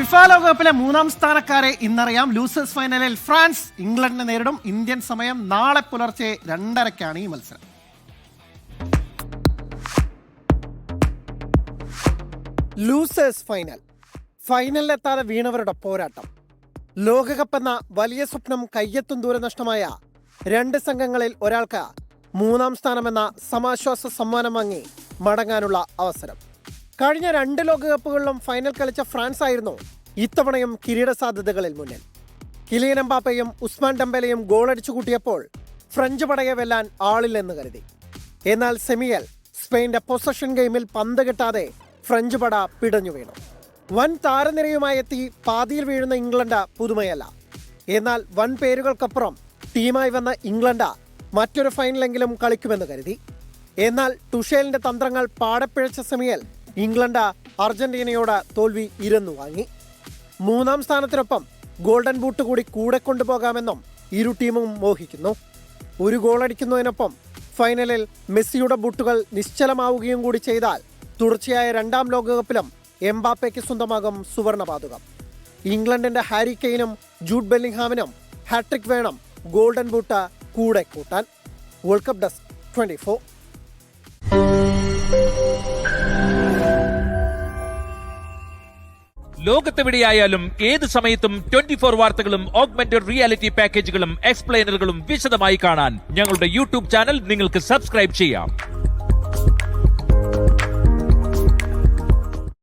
FIFA ലോകകപ്പിലെ മൂന്നാം സ്ഥാനക്കാരെ ഇന്നറിയാം. Losers ഫൈനലിൽ ഫ്രാൻസ് ഇംഗ്ലണ്ടിനെ നേരിടും. ഇന്ത്യൻ സമയം നാളെ പുലർച്ചെ 2:30-ക്കാണ് ഈ മത്സരം. ലൂസേഴ്സ് ഫൈനലിലെത്താതെ വീണവരുടെ പോരാട്ടം. ലോകകപ്പ് എന്ന വലിയ സ്വപ്നം കയ്യെത്തും ദൂരെ നഷ്ടമായ രണ്ട് സംഘങ്ങളിൽ ഒരാൾക്ക് മൂന്നാം സ്ഥാനമെന്ന സമാശ്വാസ സമ്മാനം വാങ്ങി മടങ്ങാനുള്ള അവസരം. കഴിഞ്ഞ രണ്ട് ലോകകപ്പുകളിലും ഫൈനൽ കളിച്ച ഫ്രാൻസ് ആയിരുന്നു ഇത്തവണയും കിരീട സാധ്യതകളിൽ മുന്നിൽ. കിലിയൻ എംബാപ്പയും ഉസ്മാൻ ഡെംബെലയും ഗോളടിച്ചു കൂട്ടിയപ്പോൾ ഫ്രഞ്ച് പടയെ വെല്ലാൻ ആളില്ലെന്ന് കരുതി. എന്നാൽ സെമിയിൽ സ്പെയിന്റെ പൊസഷൻ ഗെയിമിൽ പന്ത് കിട്ടാതെ ഫ്രഞ്ച് പട പിടഞ്ഞു വീണു. വൻ താരനിരയുമായി എത്തി പാതിയിൽ വീഴുന്ന ഇംഗ്ലണ്ട് പുതുമയല്ല. എന്നാൽ വൻ പേരുകൾക്കപ്പുറം ടീമായി വന്ന ഇംഗ്ലണ്ട് മറ്റൊരു ഫൈനലെങ്കിലും കളിക്കുമെന്ന് കരുതി. എന്നാൽ ടുഷേലിന്റെ തന്ത്രങ്ങൾ പാടപ്പിഴച്ച സെമിയിൽ ഇംഗ്ലണ്ട് അർജന്റീനയോട് തോൽവി ഇരന്നു വാങ്ങി. മൂന്നാം സ്ഥാനത്തിനൊപ്പം ഗോൾഡൻ ബൂട്ട് കൂടി കൂടെ കൊണ്ടുപോകാമെന്നും ഇരു ടീമും മോഹിക്കുന്നു. ഒരു ഗോളടിക്കുന്നതിനൊപ്പം ഫൈനലിൽ മെസ്സിയുടെ ബൂട്ടുകൾ നിശ്ചലമാവുകയും കൂടി ചെയ്താൽ തുടർച്ചയായ രണ്ടാം ലോകകപ്പിലും എംബാപ്പയ്ക്ക് സ്വന്തമാകും സുവർണ പാതുകം. ഇംഗ്ലണ്ടിന്റെ ഹാരി കെയ്നും ജൂഡ് ബെല്ലിംഗ്ഹാമിനും ഹാട്രിക് വേണം ഗോൾഡൻ ബൂട്ട് കൂടെ കൂട്ടാൻ. World cup desk 24. ലോകത്തെവിടെയായാലും ഏത് സമയത്തും 24 വാർത്തകളും ഓഗ്മെന്റഡ് റിയാലിറ്റി പാക്കേജുകളും എക്സ്പ്ലെയിനറുകളും വിശദമായി കാണാൻ ഞങ്ങളുടെ യൂട്യൂബ് ചാനൽ നിങ്ങൾക്ക് സബ്സ്ക്രൈബ് ചെയ്യാം.